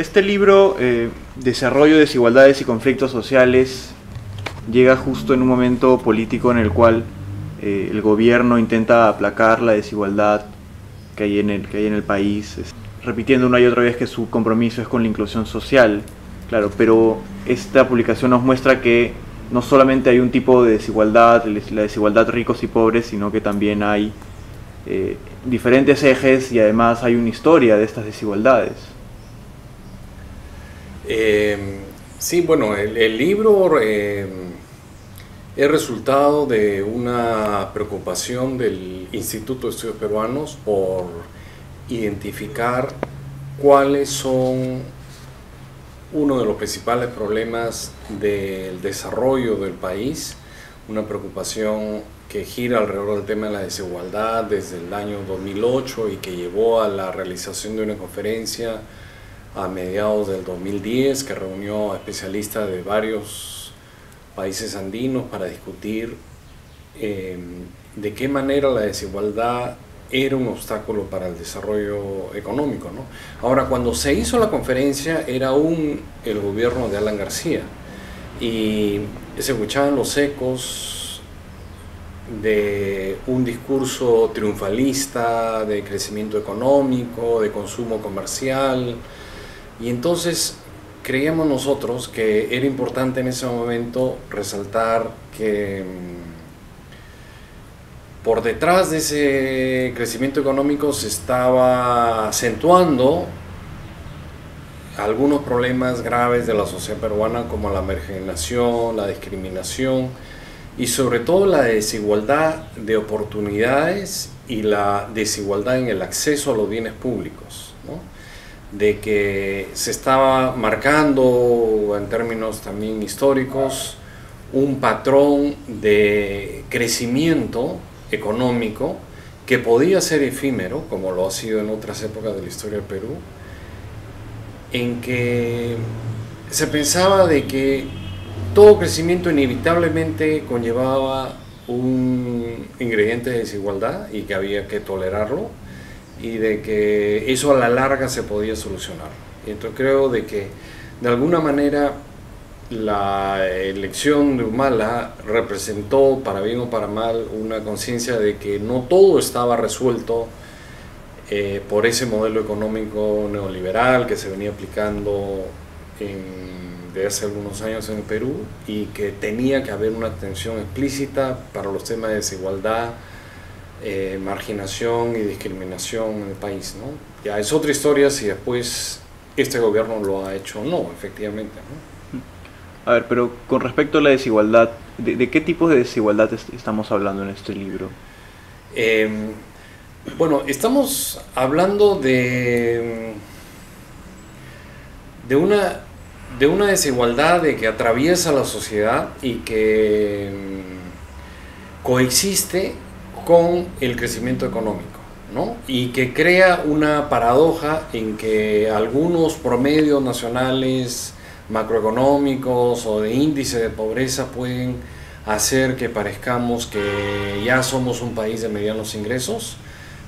Este libro, Desarrollo, Desigualdades y Conflictos Sociales, llega justo en un momento político en el cual el gobierno intenta aplacar la desigualdad que hay en el país, repitiendo una y otra vez que su compromiso es con la inclusión social, claro, pero esta publicación nos muestra que no solamente hay un tipo de desigualdad, la desigualdad ricos y pobres, sino que también hay diferentes ejes y además hay una historia de estas desigualdades. Sí, bueno, el libro es resultado de una preocupación del Instituto de Estudios Peruanos por identificar cuáles son uno de los principales problemas del desarrollo del país, una preocupación que gira alrededor del tema de la desigualdad desde el año 2008 y que llevó a la realización de una conferencia a mediados del 2010 que reunió a especialistas de varios países andinos para discutir de qué manera la desigualdad era un obstáculo para el desarrollo económico, ¿no? Ahora, cuando se hizo la conferencia era aún el gobierno de Alan García y se escuchaban los ecos de un discurso triunfalista de crecimiento económico, de consumo comercial, y entonces creíamos nosotros que era importante en ese momento resaltar que por detrás de ese crecimiento económico se estaba acentuando algunos problemas graves de la sociedad peruana, como la marginación, la discriminación y sobre todo la desigualdad de oportunidades y la desigualdad en el acceso a los bienes públicos, ¿no? De que se estaba marcando en términos también históricos un patrón de crecimiento económico que podía ser efímero, como lo ha sido en otras épocas de la historia del Perú, en que se pensaba de que todo crecimiento inevitablemente conllevaba un ingrediente de desigualdad y que había que tolerarlo y de que eso a la larga se podía solucionar. Y entonces creo de que de alguna manera la elección de Humala representó, para bien o para mal, una conciencia de que no todo estaba resuelto por ese modelo económico neoliberal que se venía aplicando desde hace algunos años en el Perú y que tenía que haber una atención explícita para los temas de desigualdad, marginación y discriminación en el país, ¿no? Ya es otra historia si después este gobierno lo ha hecho o no, efectivamente, ¿no? A ver, pero con respecto a la desigualdad, ¿de qué tipo de desigualdad estamos hablando en este libro? Bueno, estamos hablando de una desigualdad de que atraviesa la sociedad y que coexiste con el crecimiento económico, ¿no? Y que crea una paradoja en que algunos promedios nacionales macroeconómicos o de índice de pobreza pueden hacer que parezcamos que ya somos un país de medianos ingresos,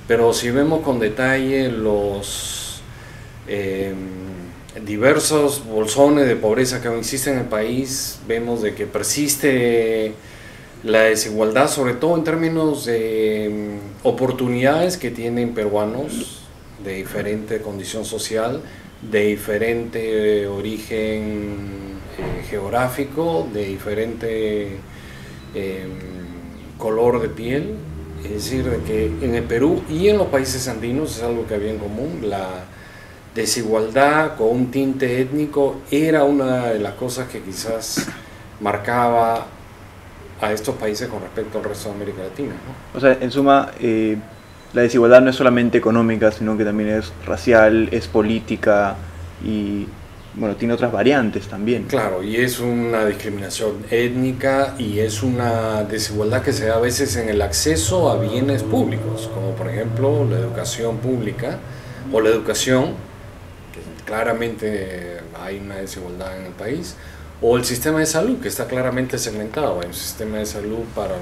pero si vemos con detalle los diversos bolsones de pobreza que existen en el país, vemos de que persiste la desigualdad, sobre todo en términos de oportunidades que tienen peruanos de diferente condición social, de diferente origen geográfico, de diferente color de piel. Es decir, de que en el Perú y en los países andinos es algo que había en común. La desigualdad con un tinte étnico era una de las cosas que quizás marcaba a estos países con respecto al resto de América Latina, ¿no? O sea, en suma, la desigualdad no es solamente económica, sino que también es racial, es política y, bueno, tiene otras variantes también. Claro, y es una discriminación étnica y es una desigualdad que se da a veces en el acceso a bienes públicos, como por ejemplo la educación pública o la educación, que claramente hay una desigualdad en el país, o el sistema de salud, que está claramente segmentado. Hay un sistema de salud para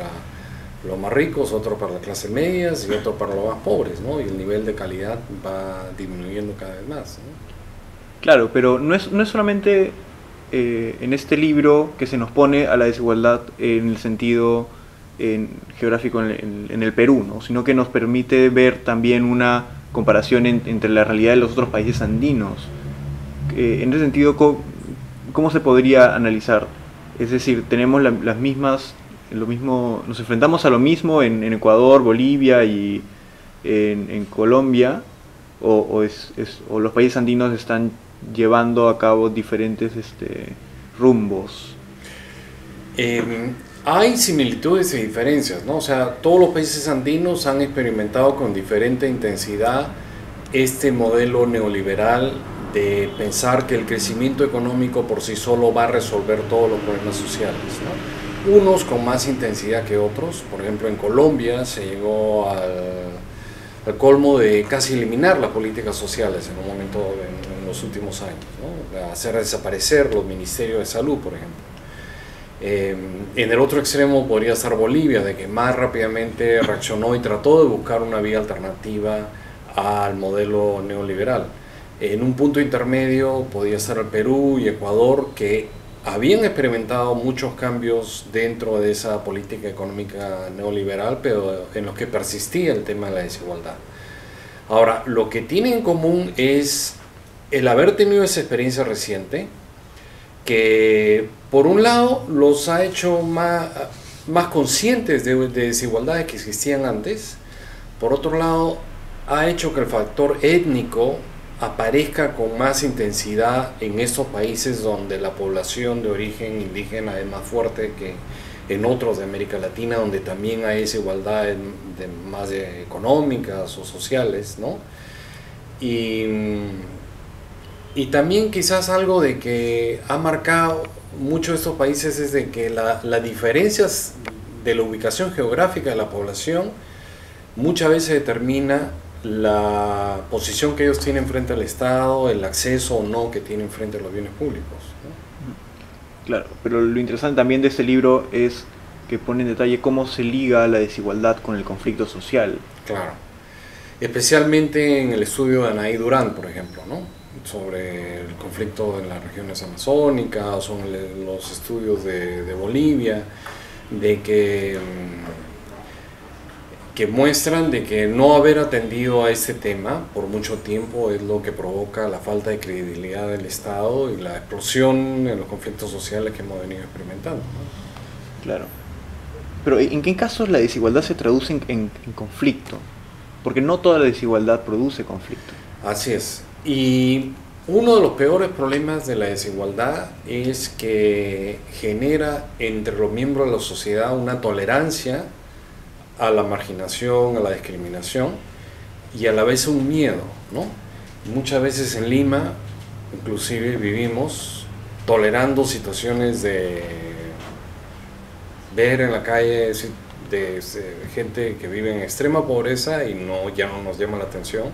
los más ricos, otro para las clases medias y otro para los más pobres, ¿no? Y el nivel de calidad va disminuyendo cada vez más, ¿no? Claro, pero no es solamente en este libro que se nos pone a la desigualdad en el sentido geográfico en el Perú, ¿no? Sino que nos permite ver también una comparación entre la realidad de los otros países andinos. En ese sentido, ¿cómo se podría analizar? Es decir, tenemos las mismas, lo mismo, nos enfrentamos a lo mismo en Ecuador, Bolivia y en Colombia, o los países andinos están llevando a cabo diferentes rumbos. Hay similitudes y diferencias, ¿no? O sea, todos los países andinos han experimentado con diferente intensidad este modelo neoliberal de pensar que el crecimiento económico por sí solo va a resolver todos los problemas sociales, ¿no? Unos con más intensidad que otros. Por ejemplo, en Colombia se llegó al colmo de casi eliminar las políticas sociales en un momento en los últimos años, ¿no? Hacer desaparecer los ministerios de salud, por ejemplo. En el otro extremo podría estar Bolivia, de que más rápidamente reaccionó y trató de buscar una vía alternativa al modelo neoliberal. En un punto intermedio podría estar el Perú y Ecuador, que habían experimentado muchos cambios dentro de esa política económica neoliberal, pero en los que persistía el tema de la desigualdad. Ahora, lo que tienen en común es el haber tenido esa experiencia reciente, que por un lado los ha hecho más conscientes de desigualdades que existían antes. Por otro lado, ha hecho que el factor étnico aparezca con más intensidad en estos países donde la población de origen indígena es más fuerte que en otros de América Latina, donde también hay desigualdades más económicas o sociales, ¿no? Y también quizás algo de que ha marcado mucho estos países es de que las diferencias de la ubicación geográfica de la población muchas veces determina la posición que ellos tienen frente al Estado, el acceso o no que tienen frente a los bienes públicos, ¿no? Claro, pero lo interesante también de este libro es que pone en detalle cómo se liga la desigualdad con el conflicto social. Claro, especialmente en el estudio de Anaí Durán, por ejemplo, ¿no? Sobre el conflicto en las regiones amazónicas, o en los estudios de Bolivia, de que muestran de que no haber atendido a este tema por mucho tiempo es lo que provoca la falta de credibilidad del Estado y la explosión en los conflictos sociales que hemos venido experimentando, ¿no? Claro. Pero ¿en qué casos la desigualdad se traduce en conflicto? Porque no toda la desigualdad produce conflicto. Así es. Y uno de los peores problemas de la desigualdad es que genera entre los miembros de la sociedad una tolerancia a la marginación, a la discriminación y a la vez un miedo, ¿no? Muchas veces en Lima, inclusive vivimos tolerando situaciones de ver en la calle de gente que vive en extrema pobreza y ya no nos llama la atención,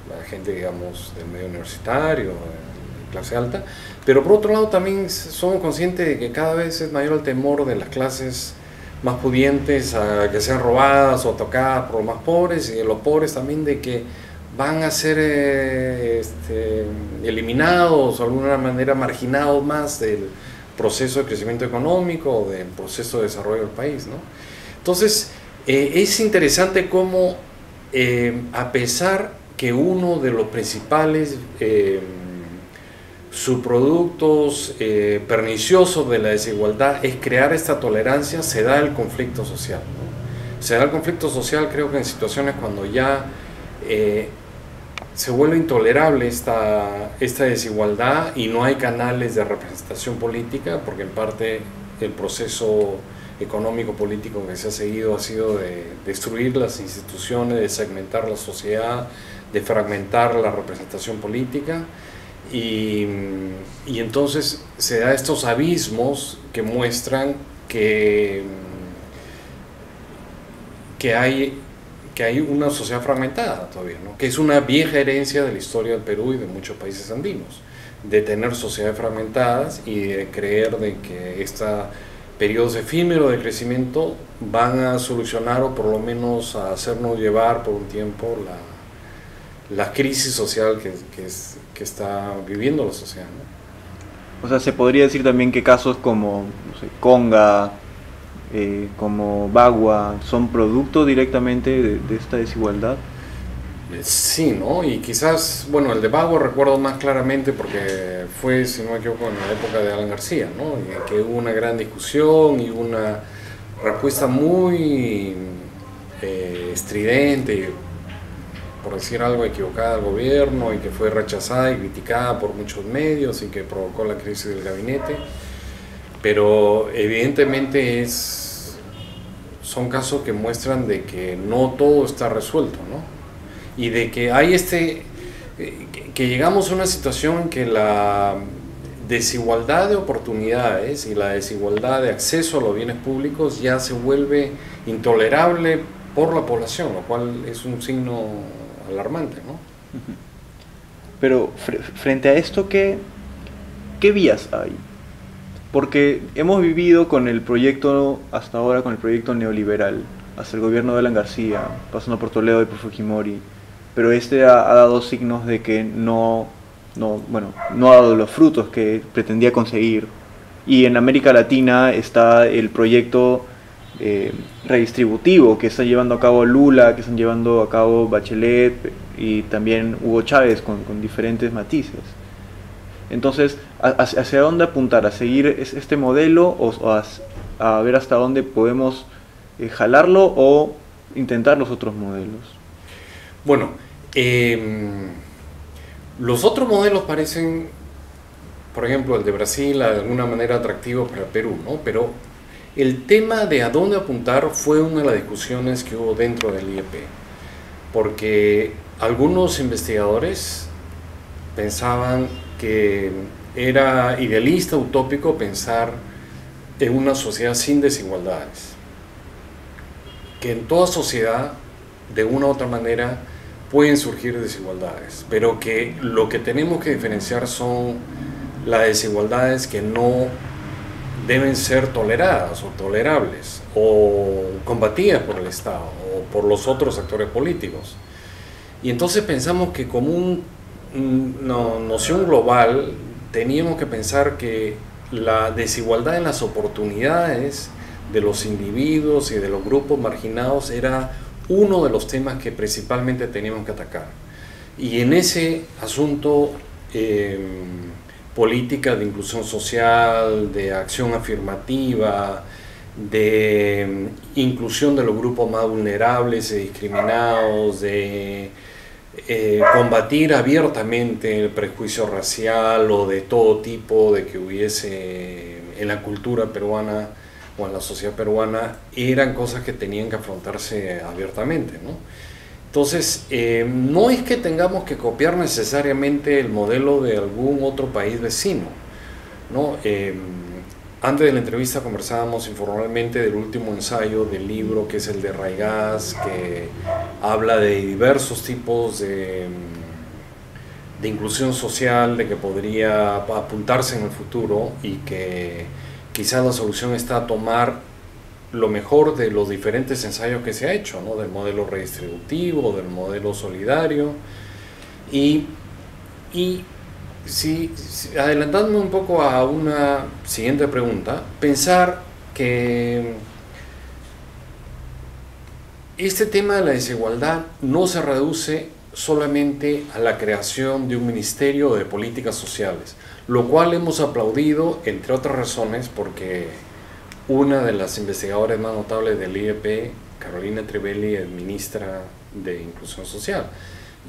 la gente, digamos, del medio universitario, de clase alta, pero por otro lado también somos conscientes de que cada vez es mayor el temor de las clases más pudientes a que sean robadas o tocadas por los más pobres, y de los pobres también de que van a ser eliminados o de alguna manera marginados más del proceso de crecimiento económico o del proceso de desarrollo del país, ¿no? Entonces, es interesante cómo, a pesar que uno de los principales subproductos perniciosos de la desigualdad es crear esta tolerancia, se da el conflicto social, ¿no? Se da el conflicto social, creo que en situaciones cuando ya se vuelve intolerable esta desigualdad y no hay canales de representación política, porque en parte el proceso económico-político que se ha seguido ha sido de destruir las instituciones, de segmentar la sociedad, de fragmentar la representación política. Y entonces se da estos abismos que muestran que hay una sociedad fragmentada todavía, ¿no? Que es una vieja herencia de la historia del Perú y de muchos países andinos, de tener sociedades fragmentadas y de creer de que estos periodos efímeros de crecimiento van a solucionar o por lo menos a hacernos llevar por un tiempo la crisis social que está viviendo la sociedad, ¿no? O sea, se podría decir también que casos como, no sé, Conga, como Bagua, son producto directamente de esta desigualdad. Sí, ¿no? Y quizás, bueno, el de Bagua recuerdo más claramente porque fue, si no me equivoco, en la época de Alan García, ¿no? Y que hubo una gran discusión y una respuesta muy estridente, por decir algo, equivocada al gobierno, y que fue rechazada y criticada por muchos medios y que provocó la crisis del gabinete. Pero evidentemente son casos que muestran de que no todo está resuelto, ¿no? Y de que hay que llegamos a una situación en que la desigualdad de oportunidades y la desigualdad de acceso a los bienes públicos ya se vuelve intolerable por la población, lo cual es un signo alarmante, ¿no? Pero frente a esto, ¿qué vías hay? Porque hemos vivido con el proyecto, hasta ahora con el proyecto neoliberal, hasta el gobierno de Alan García, pasando por Toledo y por Fujimori, pero este ha dado signos de que no ha dado los frutos que pretendía conseguir. Y en América Latina está el proyecto redistributivo que están llevando a cabo Lula, que están llevando a cabo Bachelet y también Hugo Chávez con diferentes matices. Entonces, ¿hacia dónde apuntar? ¿A seguir este modelo o a ver hasta dónde podemos jalarlo o intentar los otros modelos? Bueno, los otros modelos parecen, por ejemplo, el de Brasil, de alguna manera atractivo para Perú, ¿no? Pero el tema de a dónde apuntar fue una de las discusiones que hubo dentro del IEP, porque algunos investigadores pensaban que era idealista, utópico pensar en una sociedad sin desigualdades, que en toda sociedad, de una u otra manera, pueden surgir desigualdades, pero que lo que tenemos que diferenciar son las desigualdades que no deben ser toleradas o tolerables o combatidas por el Estado o por los otros actores políticos. Y entonces pensamos que como una noción global teníamos que pensar que la desigualdad en las oportunidades de los individuos y de los grupos marginados era uno de los temas que principalmente teníamos que atacar. Y en ese asunto, política de inclusión social, de acción afirmativa, de inclusión de los grupos más vulnerables y discriminados, de combatir abiertamente el prejuicio racial o de todo tipo de que hubiese en la cultura peruana o en la sociedad peruana, eran cosas que tenían que afrontarse abiertamente, ¿no? Entonces, no es que tengamos que copiar necesariamente el modelo de algún otro país vecino, ¿no? Antes de la entrevista conversábamos informalmente del último ensayo del libro, que es el de Raigas, que habla de diversos tipos de inclusión social, de que podría apuntarse en el futuro y que quizás la solución está a tomar lo mejor de los diferentes ensayos que se ha hecho, ¿no? Del modelo redistributivo, del modelo solidario. Y adelantándome un poco a una siguiente pregunta, pensar que este tema de la desigualdad no se reduce solamente a la creación de un ministerio de políticas sociales, lo cual hemos aplaudido, entre otras razones, porque una de las investigadoras más notables del IEP, Carolina Trivelli, es ministra de Inclusión Social,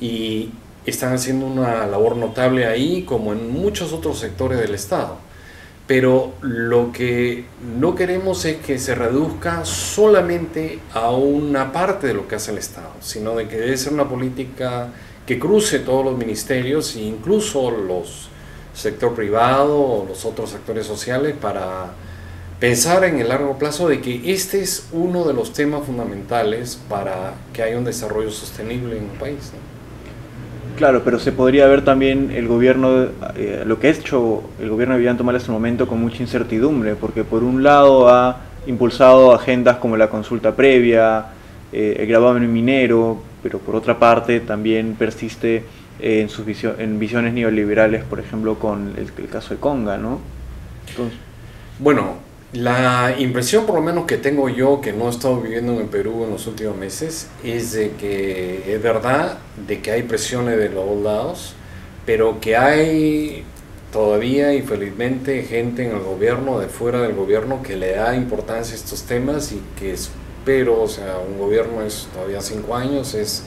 y están haciendo una labor notable ahí, como en muchos otros sectores del Estado. Pero lo que no queremos es que se reduzca solamente a una parte de lo que hace el Estado, sino de que debe ser una política que cruce todos los ministerios e incluso los sector privado o los otros actores sociales, para pensar en el largo plazo de que este es uno de los temas fundamentales para que haya un desarrollo sostenible en un país, ¿no? Claro, pero se podría ver también el gobierno, lo que ha hecho el gobierno de Ollanta Humala hasta el momento con mucha incertidumbre, porque por un lado ha impulsado agendas como la consulta previa, el gravamen minero, pero por otra parte también persiste en visiones neoliberales, por ejemplo, con el caso de Conga, ¿no? Entonces, bueno, la impresión por lo menos que tengo yo, que no he estado viviendo en el Perú en los últimos meses, es de que es verdad de que hay presiones de los dos lados, pero que hay todavía y felizmente gente en el gobierno, de fuera del gobierno, que le da importancia a estos temas y que espero, o sea, un gobierno es todavía 5 años, es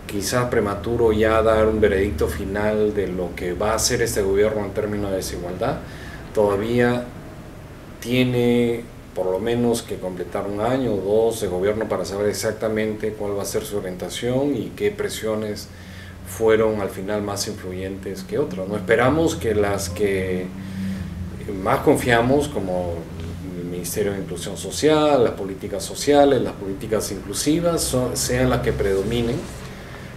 quizás prematuro ya dar un veredicto final de lo que va a hacer este gobierno en términos de desigualdad. Todavía tiene por lo menos que completar 1 año o 2 de gobierno para saber exactamente cuál va a ser su orientación y qué presiones fueron al final más influyentes que otras, ¿no? Esperamos que las que más confiamos, como el Ministerio de Inclusión Social, las políticas sociales, las políticas inclusivas, sean las que predominen.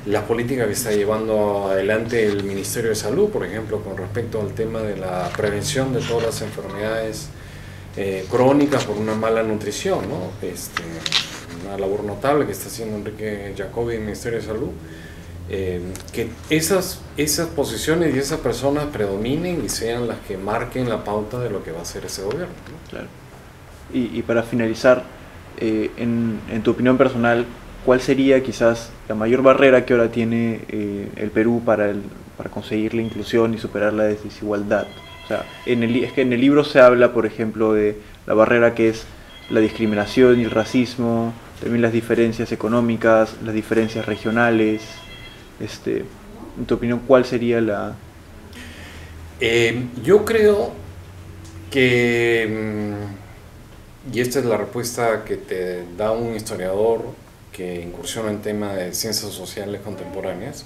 Las políticas que está llevando adelante el Ministerio de Salud, por ejemplo, con respecto al tema de la prevención de todas las enfermedades crónicas por una mala nutrición, ¿no? Una labor notable que está haciendo Enrique Jacobi en el Ministerio de Salud. Que esas posiciones y esas personas predominen y sean las que marquen la pauta de lo que va a hacer ese gobierno, ¿no? claro. Y para finalizar, en tu opinión personal, ¿cuál sería quizás la mayor barrera que ahora tiene el Perú para conseguir la inclusión y superar la desigualdad? O sea, es que en el libro se habla, por ejemplo, de la barrera que es la discriminación y el racismo, también las diferencias económicas, las diferencias regionales. En tu opinión, ¿cuál sería la...? Yo creo que, y esta es la respuesta que te da un historiador que incursiona en temas de ciencias sociales contemporáneas,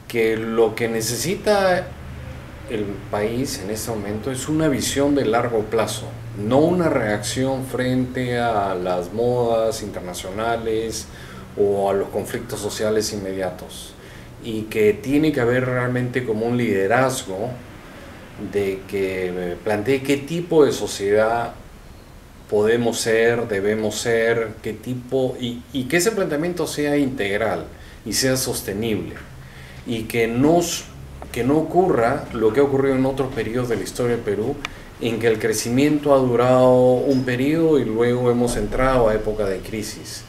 que lo que necesita el país en este momento es una visión de largo plazo, no una reacción frente a las modas internacionales o a los conflictos sociales inmediatos, y que tiene que haber realmente como un liderazgo de que plantee qué tipo de sociedad podemos ser, debemos ser, qué tipo, y que ese planteamiento sea integral y sea sostenible, y que no ocurra lo que ha ocurrido en otros periodos de la historia del Perú, en que el crecimiento ha durado un periodo y luego hemos entrado a época de crisis,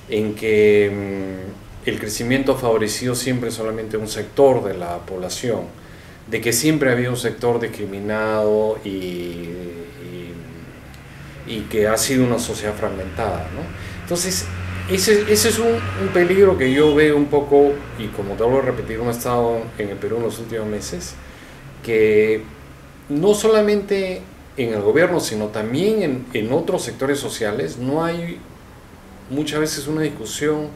en que el crecimiento ha favorecido siempre solamente un sector de la población, de que siempre había un sector discriminado y que ha sido una sociedad fragmentada, ¿no? Entonces, ese es un peligro que yo veo un poco, y como te vuelvo a repetir, no he estado en el Perú en los últimos meses, que no solamente en el gobierno, sino también en otros sectores sociales, no hay muchas veces una discusión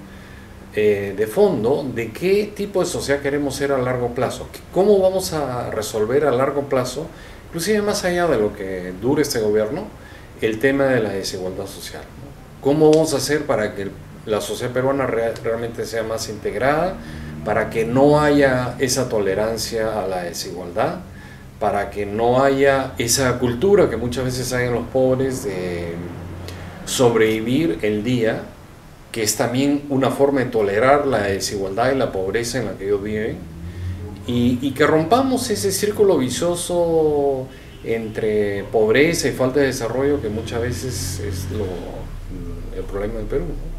de fondo de qué tipo de sociedad queremos ser a largo plazo, cómo vamos a resolver a largo plazo, inclusive más allá de lo que dure este gobierno, el tema de la desigualdad social, ¿no? ¿Cómo vamos a hacer para que la sociedad peruana realmente sea más integrada, para que no haya esa tolerancia a la desigualdad, para que no haya esa cultura que muchas veces hay en los pobres de sobrevivir el día, que es también una forma de tolerar la desigualdad y la pobreza en la que ellos viven, y que rompamos ese círculo vicioso entre pobreza y falta de desarrollo que muchas veces es el problema del Perú, ¿no?